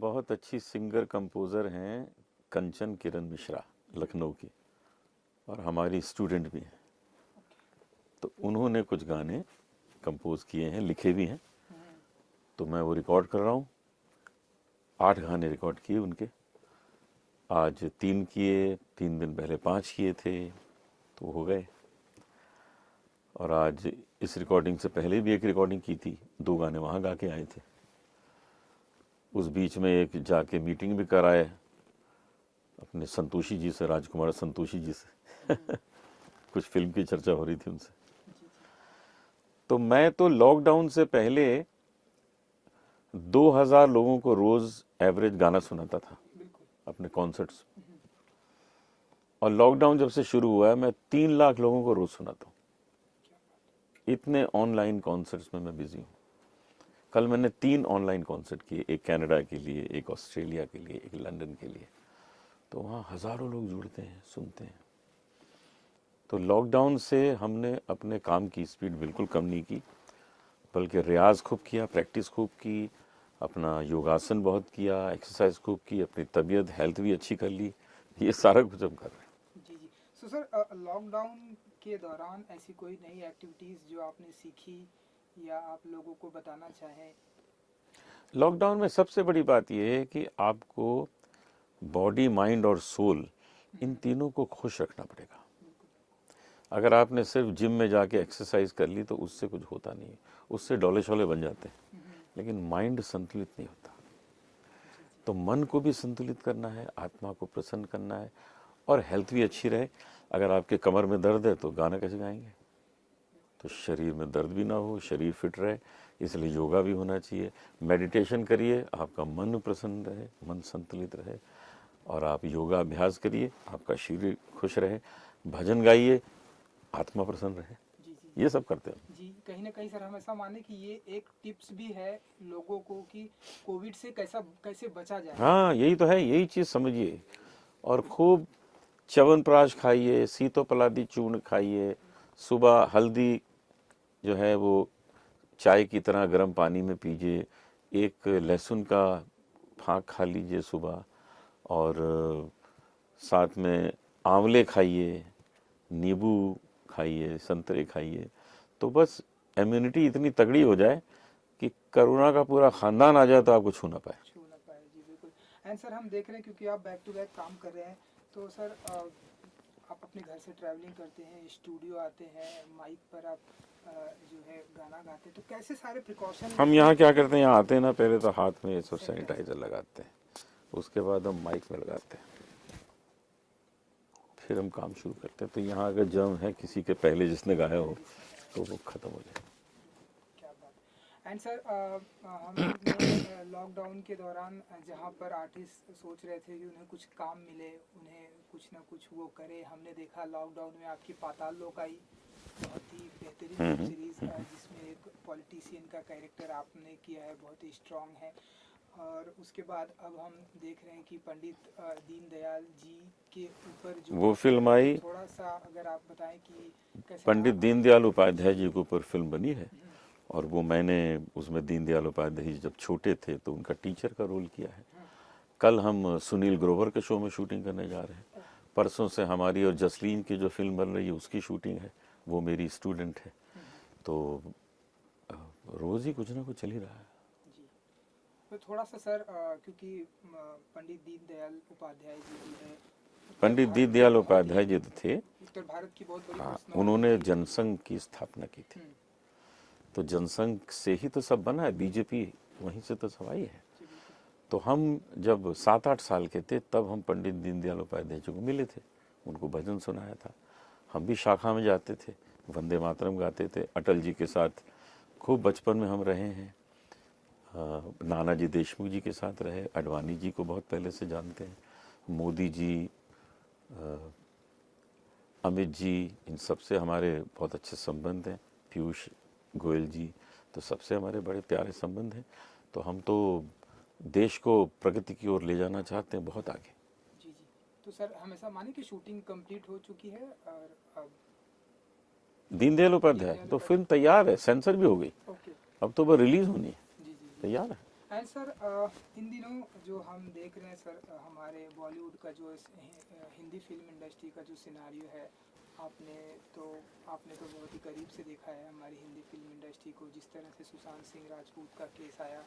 बहुत अच्छी singer composer हैं कंचन किरण मिश्रा, लखनऊ की, और हमारी स्टूडेंट भी हैं। तो उन्होंने कुछ गाने कंपोज किए हैं, लिखे भी हैं, तो मैं वो रिकॉर्ड कर रहा हूँ। 8 गाने रिकॉर्ड किए उनके। आज 3 किए, 3 दिन पहले 5 किए थे, तो हो गए। और आज इस रिकॉर्डिंग से पहले भी एक रिकॉर्डिंग की थी, 2 गाने वहाँ गा के आए थे। उस बीच में एक जाके मीटिंग भी कराए अपने संतोषी जी से, राजकुमार संतोषी जी से कुछ फिल्म की चर्चा हो रही थी उनसे। तो मैं तो लॉकडाउन से पहले 2000 लोगों को रोज एवरेज गाना सुनाता था अपने कॉन्सर्ट्स। और लॉकडाउन जब से शुरू हुआ है मैं 3 लाख लोगों को रोज सुनाता हूँ। इतने ऑनलाइन कॉन्सर्ट्स में मैं बिजी हूँ। कल मैंने 3 ऑनलाइन कॉन्सर्ट किए, एक कनाडा के लिए, एक ऑस्ट्रेलिया के लिए, एक लंदन के लिए। तो वहाँ हज़ारों लोग जुड़ते हैं, सुनते हैं। तो लॉकडाउन से हमने अपने काम की स्पीड बिल्कुल कम नहीं की, बल्कि रियाज खूब किया, प्रैक्टिस खूब की, अपना योगासन बहुत किया, एक्सरसाइज खूब की, अपनी तबीयत हेल्थ भी अच्छी कर ली। ये सारा कुछ हम कर रहे हैं। जी जी। सो सर, लॉकडाउन के दौरान ऐसी कोई नई एक्टिविटीज़ जो आपने सीखी या आप लोगों को बताना चाहें? लॉकडाउन में सबसे बड़ी बात यह है कि आपको बॉडी, माइंड और सोल, इन तीनों को खुश रखना पड़ेगा। अगर आपने सिर्फ जिम में जाके एक्सरसाइज कर ली तो उससे कुछ होता नहीं है, उससे डोले शोले बन जाते हैं, लेकिन माइंड संतुलित नहीं होता। तो मन को भी संतुलित करना है, आत्मा को प्रसन्न करना है, और हेल्थ भी अच्छी रहे। अगर आपके कमर में दर्द है तो गाना कैसे गाएंगे? तो शरीर में दर्द भी ना हो, शरीर फिट रहे, इसलिए योगा भी होना चाहिए। मेडिटेशन करिए, आपका मन प्रसन्न रहे, मन संतुलित रहे, और आप योगा अभ्यास करिए, आपका शरीर खुश रहे। भजन गाइए, आत्मा प्रसन्न रहे। जी जी। ये सब करते हैं। जी, कहीं ना कहीं सर हम ऐसा माने कि ये एक टिप्स भी है लोगों को कि कोविड से कैसे बचा जाए। हाँ, यही तो है, यही चीज़ समझिए। और खूब च्यवनप्राश खाइए, सीतोपलादी चूर्ण खाइए, सुबह हल्दी जो है वो चाय की तरह गर्म पानी में पीजिए, एक लहसुन का फाँक खा लीजिए सुबह, और साथ में आंवले खाइए, नींबू खाइए, संतरे खाइए। तो बस इम्यूनिटी इतनी तगड़ी हो जाए कि कोरोना का पूरा खानदान आ जाए तो आपको छू ना पाए। छू ना पाए, जी बिल्कुल। एंड सर हम देख रहे हैं क्योंकि आप बैक टू बैक काम कर रहे हैं, तो सर आप अपने घर से ट्रैवलिंग करते हैं, स्टूडियो आते हैं, माइक पर आप जो है गाना गाते हैं, तो कैसे सारे प्रिकॉशन हम यहाँ क्या करते हैं, यहाँ आते हैं ना, पहले तो हाथ में ये सब सैनिटाइजर सैनिटाइजर लगाते हैं, उसके बाद हम माइक में लगाते हैं, फिर हम काम शुरू करते हैं। तो यहाँ अगर जर्म है किसी के पहले जिसने गाया हो तो वो खत्म हो जाए। क्या बात। एंड सर हमने लॉकडाउन के दौरान जहाँ पर आर्टिस्ट सोच रहे थे कि उन्हें कुछ काम मिले, उन्हें कुछ ना कुछ वो करे, हमने देखा लॉकडाउन में आपकी पाताल लोक आई, बहुत ही बेहतरीन वेब सीरीज़ जिसमें एक पॉलिटिशियन का कैरेक्टर आपने किया है, बहुत ही स्ट्रॉन्ग है। और उसके बाद अब हम देख रहे हैं कि पंडित दीनदयाल जी के ऊपर जो वो फिल्म आई, थोड़ा सा अगर आप बताएं कि कैसे पंडित रहा। दीनदयाल उपाध्याय जी के ऊपर फिल्म बनी है, और वो मैंने उसमें दीनदयाल उपाध्याय जी जब छोटे थे तो उनका टीचर का रोल किया है। कल हम सुनील ग्रोवर के शो में शूटिंग करने जा रहे हैं। परसों से हमारी और जसलीन की जो फिल्म बन रही है उसकी शूटिंग है, वो मेरी स्टूडेंट है। तो रोज़ ही कुछ ना कुछ चल ही रहा है। जी, तो थोड़ा सा सर क्योंकि पंडित दीनदयाल उपाध्याय जी जो है पंडित दीनदयाल उपाध्याय जी तो थे, उत्तर भारत की बहुत बड़ी हाँ, पर्सनालिटी उन्होंने थी। जनसंघ की स्थापना की थी। तो जनसंघ से ही तो सब बना है, बीजेपी वहीं से तो सब आई है। जी बिल्कुल। तो हम जब 7-8 साल के थे तब हम पंडित दीनदयाल उपाध्याय जी को मिले थे, उनको भजन सुनाया था। हम भी शाखा में जाते थे, वंदे मातरम गाते थे, अटल जी के साथ खूब बचपन में हम रहे हैं। नानाजी देशमुख जी के साथ रहे, अडवाणी जी को बहुत पहले से जानते हैं, मोदी जी, अमित जी, इन सबसे हमारे बहुत अच्छे संबंध हैं, पीयूष गोयल जी, तो सबसे हमारे बड़े प्यारे संबंध हैं। तो हम तो देश को प्रगति की ओर ले जाना चाहते हैं, बहुत आगे। जी जी। तो सर हम ऐसा माने कि शूटिंग कंप्लीट हो चुकी है और अब दीनदयाल उपाध्याय दीनदयाल तो उपाध्याय। फिल्म तैयार है, सेंसर भी हो गई, ओके। अब तो वो रिलीज होनी है, जी जी जी। तैयार है। एंड सर इन दिनों जो हम देख रहे हैं सर हमारे बॉलीवुड का जो हिंदी फिल्म इंडस्ट्री का जो सिनारियो है, आपने तो बहुत ही करीब से देखा है हमारी हिंदी फिल्म इंडस्ट्री को, जिस तरह से सुशांत सिंह राजपूत का केस आया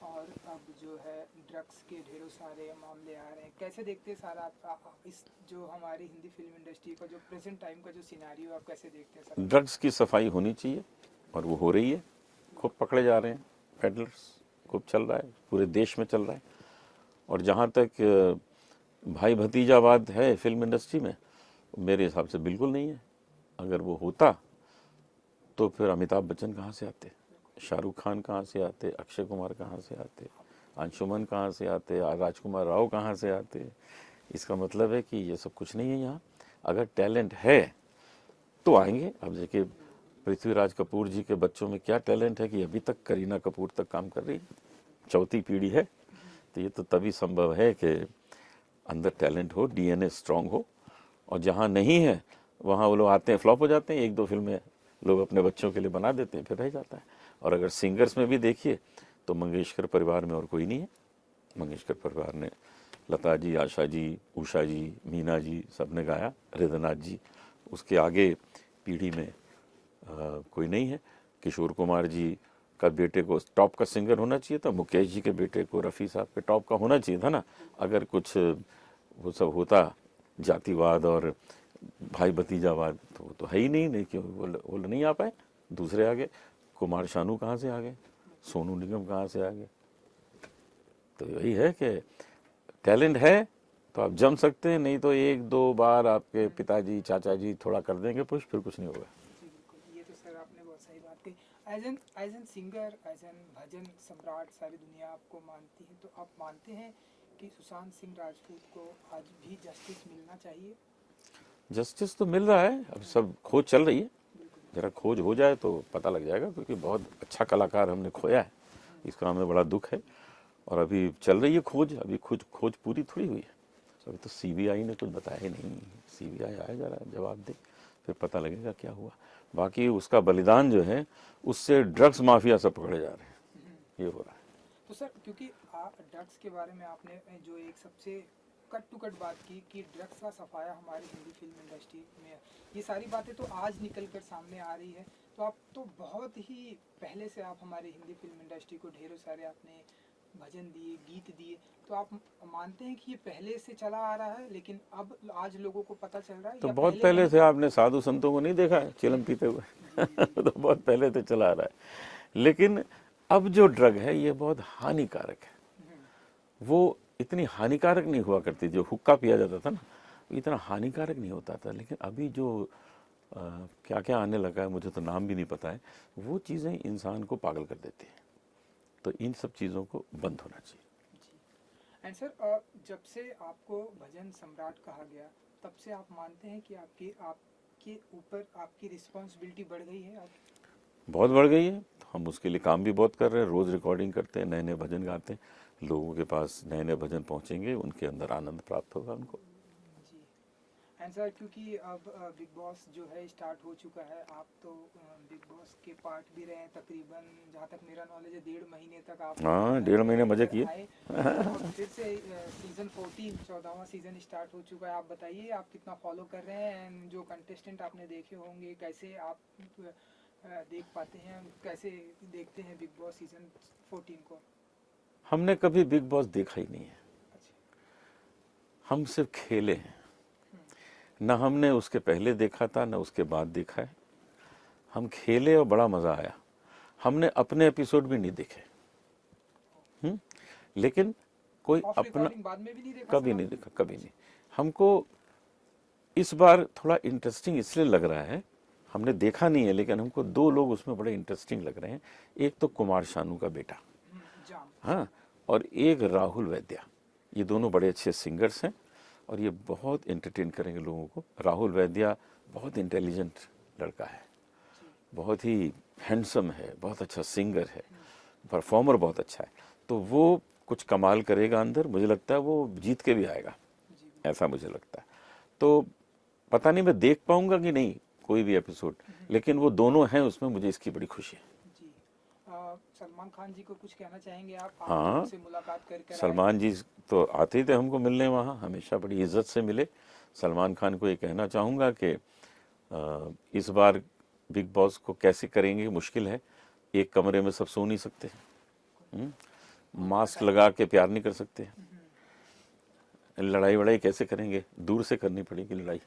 और अब जो है ड्रग्स के ढेरों सारे मामले आ रहे हैं। कैसे देखते हैं सर आप इस जो हमारी हिंदी फिल्म इंडस्ट्री का जो प्रेजेंट टाइम का जो सिनारियो आप कैसे देखते हैं सर? ड्रग्स की सफाई होनी चाहिए और वो हो रही है। खूब पकड़े जा रहे हैं पेडलर्स, खूब चल रहा है, पूरे देश में चल रहा है। और जहाँ तक भाई भतीजावाद है फिल्म इंडस्ट्री में, मेरे हिसाब से बिल्कुल नहीं है। अगर वो होता तो फिर अमिताभ बच्चन कहाँ से आते, शाहरुख खान कहाँ से आते, अक्षय कुमार कहाँ से आते, अंशुमन कहाँ से आते, राजकुमार राव कहाँ से आते। इसका मतलब है कि ये सब कुछ नहीं है यहाँ। अगर टैलेंट है तो आएंगे। अब देखिए पृथ्वीराज कपूर जी के बच्चों में क्या टैलेंट है कि अभी तक करीना कपूर तक काम कर रही है, चौथी पीढ़ी है। तो ये तो तभी संभव है कि अंदर टैलेंट हो, डीएनए स्ट्रांग हो। और जहाँ नहीं है वहाँ वो लोग आते हैं, फ्लॉप हो जाते हैं। एक दो फिल्में लोग अपने बच्चों के लिए बना देते हैं, फिर रह जाता है। और अगर सिंगर्स में भी देखिए तो मंगेशकर परिवार में और कोई नहीं है। मंगेशकर परिवार ने लता जी, आशा जी, उषा जी, मीना जी सब ने गाया, हृदयनाथ जी। उसके आगे पीढ़ी में कोई नहीं है। किशोर कुमार जी का बेटे को टॉप का सिंगर होना चाहिए था, मुकेश जी के बेटे को, रफ़ी साहब के टॉप का होना चाहिए था ना। अगर कुछ वो सब होता जातिवाद और भाई भतीजावाद तो वो तो है ही नहीं क्यों वो नहीं आ पाए। दूसरे आ गए, कुमार शानू कहाँ से आ गए, सोनू निगम कहाँ से आ गए। तो यही है कि टैलेंट है तो आप जम सकते हैं, नहीं तो एक दो बार आपके पिताजी चाचा जी थोड़ा कर देंगे पुश, फिर कुछ नहीं होगा। जी बिल्कुल, ये तो सर आपने बहुत सही बात कही। As an singer, as an bhajan सम्राट सारी दुनिया आपको मानती है, तो आप मानते हैं कि सुशांत सिंह राजपूत को आज भी जस्टिस मिलना चाहिए? जस्टिस तो मिल रहा है, अब सब खोज चल रही है। जरा खोज हो जाए तो पता लग जाएगा, क्योंकि बहुत अच्छा कलाकार हमने खोया है, इसका हमें बड़ा दुख है। और अभी चल रही है खोज, अभी खोज पूरी थोड़ी हुई है। अभी तो सीबीआई ने कुछ बताया ही नहीं। सीबीआई आया जरा जवाब दे, फिर पता लगेगा क्या हुआ। बाकी उसका बलिदान जो है उससे ड्रग्स माफिया सब पकड़े जा रहे हैं, ये हो रहा है। तो सर क्योंकि ड्रग्स के बारे में आपने जो एक सबसे कट टू कट बात की कि ड्रग्स का सफाया हमारी हिंदी फिल्म इंडस्ट्री में है, ये सारी बातें तो आज निकल कर सामने आ रही है। तो आप तो बहुत ही पहले से आप हमारी हिंदी फिल्म इंडस्ट्री को ढेरों सारे आपने भजन दिए, गीत दिए, तो आप मानते हैं कि ये पहले से चला आ रहा है लेकिन अब आज लोगों को पता चल रहा है, तो या बहुत पहले नहीं से था? आपने साधु संतों को नहीं देखा है चिलम पीते हुए तो बहुत पहले से चला आ रहा है। लेकिन अब जो ड्रग है ये बहुत हानिकारक है। वो इतनी हानिकारक नहीं हुआ करती, जो हुक्का पिया जाता था ना इतना हानिकारक नहीं होता था। लेकिन अभी जो क्या क्या आने लगा है, मुझे तो नाम भी नहीं पता है, वो चीज़ें इंसान को पागल कर देती हैं। तो इन सब चीज़ों को बंद होना चाहिए। एंड सर जब से आपको भजन सम्राट कहा गया, तब से आप मानते हैं कि आपके आपके ऊपर आपकी रिस्पॉन्सिबिलिटी बढ़ गई है? आप बहुत बढ़ गई है। हम उसके लिए काम भी बहुत कर रहे हैं, रोज़ रिकॉर्डिंग करते हैं, नए नए भजन गाते हैं, लोगों के पास नए नए भजन पहुंचेंगे, उनके अंदर आनंद प्राप्त होगा उनको। जी। एंड सर क्योंकि अब बिग बॉस जो है स्टार्ट हो चुका है, आप तो बिग बॉस के पार्ट भी रहे हैं तकरीबन, जहाँ तक मेरा नॉलेज है 1.5 महीने तक आप हाँ, 1.5 महीने मजे किए। आए। और फिर से सीजन 14 14वां सीजन स्टार्ट हो चुका है। आप बताइए आप कितना फॉलो कर रहे हैं, एंड जो कंटेस्टेंट आपने देखे होंगे कैसे आप देख पाते हैं, कैसे देखते हैं बिग बॉस सीजन 14 को? हमने कभी बिग बॉस देखा ही नहीं है, अच्छा। हम सिर्फ खेले हैं। न हमने उसके पहले देखा था, न उसके बाद देखा है। हम खेले और बड़ा मज़ा आया। हमने अपने एपिसोड भी नहीं देखे। लेकिन कोई ऑफ अपना रिकॉर्डिंग बाद में भी नहीं देखा कभी सर नहीं आपने? देखा, कभी नहीं। हमको इस बार थोड़ा इंटरेस्टिंग इसलिए लग रहा है, हमने देखा नहीं है लेकिन हमको दो लोग उसमें बड़े इंटरेस्टिंग लग रहे हैं। एक तो कुमार शानू का बेटा, जाम। हाँ, और एक राहुल वैद्या। ये दोनों बड़े अच्छे सिंगर्स हैं और ये बहुत एंटरटेन करेंगे लोगों को। राहुल वैद्या बहुत इंटेलिजेंट लड़का है, बहुत ही हैंडसम है, बहुत अच्छा सिंगर है, परफॉर्मर बहुत अच्छा है। तो वो कुछ कमाल करेगा अंदर, मुझे लगता है वो जीत के भी आएगा, ऐसा मुझे लगता है। तो पता नहीं मैं देख पाऊंगा कि नहीं कोई भी एपिसोड, लेकिन वो दोनों हैं उसमें, मुझे इसकी बड़ी खुशी है। जी। सलमान खान जी को कुछ कहना चाहेंगे आप हाँ। उनसे मुलाकात कर आए। सलमान जी तो आते ही थे हमको मिलने, वहाँ हमेशा बड़ी इज्जत से मिले। सलमान खान को ये कहना चाहूँगा कि इस बार बिग बॉस को कैसे करेंगे, मुश्किल है। एक कमरे में सब सो नहीं सकते, मास्क लगा के प्यार नहीं कर सकते, लड़ाई वड़ाई कैसे करेंगे, दूर से करनी पड़ेगी लड़ाई,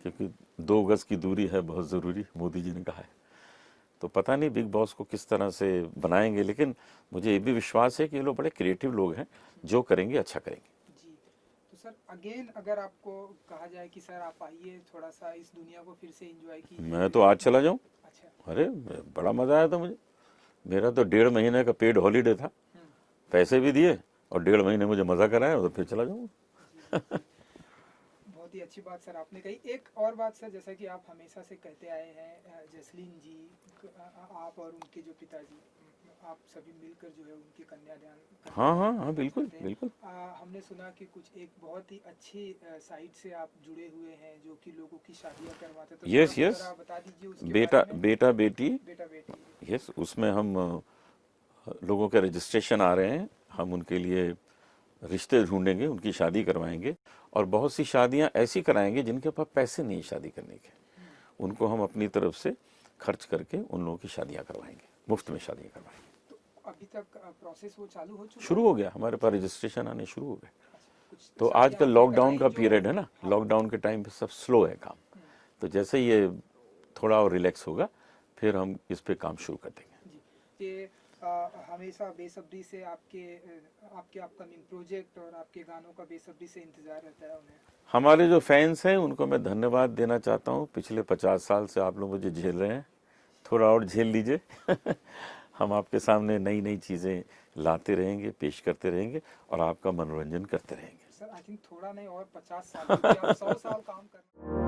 क्योंकि 2 गज की दूरी है बहुत ज़रूरी, मोदी जी ने कहा है। तो पता नहीं बिग बॉस को किस तरह से बनाएंगे, लेकिन मुझे ये भी विश्वास है कि ये लोग बड़े क्रिएटिव लोग हैं, जो करेंगे अच्छा करेंगे। जी, तो सर अगेन अगर आपको कहा जाए कि सर आप आइए थोड़ा सा इस दुनिया को फिर से एंजॉय कीजिए। मैं तो आज चला जाऊं। अच्छा। अरे बड़ा मज़ा आया था मुझे। मेरा तो 1.5 महीने का पेड हॉलीडे था, पैसे भी दिए और 1.5 महीने मुझे मज़ा कराया, और फिर चला जाऊँगा। बहुत ही अच्छी बात सर आपने कही। एक और बात सर, जैसा कि आप हमेशा से कहते आए हैं, जसलीन जी, आप और उनके जो पिताजी, आप सभी मिलकर जो है उनकी कन्यादान हाँ, बिल्कुल करते हैं। बिल्कुल। हमने सुना कि कुछ एक बहुत ही अच्छी साइट से आप जुड़े हुए हैं जो कि लोगों की शादियां करवाते हैं। तो यस थोड़ा यस, जरा बता दीजिए उसके बेटा बारे में। बेटा बेटी, बेटा बेटी। यस, उसमें हम लोगों के रजिस्ट्रेशन आ रहे हैं, हम उनके लिए रिश्ते ढूंढेंगे, उनकी शादी करवाएंगे, और बहुत सी शादियां ऐसी कराएंगे जिनके पास पैसे नहीं शादी करने के, उनको हम अपनी तरफ से खर्च करके उन लोगों की शादियां करवाएंगे, मुफ्त में शादियां करवाएंगे। तो अभी तक प्रोसेस वो चालू हो चुका शुरू हो गया, हमारे पास रजिस्ट्रेशन आने शुरू हो गए। कुछ तो शादियां आजकल आपने लॉकडाउन का कराई जो- पीरियड है ना, हाँ। लॉकडाउन के टाइम पे सब स्लो है काम, तो जैसे ही ये थोड़ा और रिलैक्स होगा फिर हम इस पे काम शुरू कर देंगे। जी, ये हमेशा बेसब्री से आपके अपकमिंग प्रोजेक्ट और आपके गानों का बेसब्री से इंतजार रहता है उन्हें। हमारे जो फैंस हैं उनको मैं धन्यवाद देना चाहता हूँ। पिछले 50 साल से आप लोग मुझे झेल रहे हैं, थोड़ा और झेल लीजिए। हम आपके सामने नई नई चीज़ें लाते रहेंगे, पेश करते रहेंगे और आपका मनोरंजन करते रहेंगे। सर आई थिंक थोड़ा नहीं, और 50 साल, क्योंकि आप 100 साल काम कर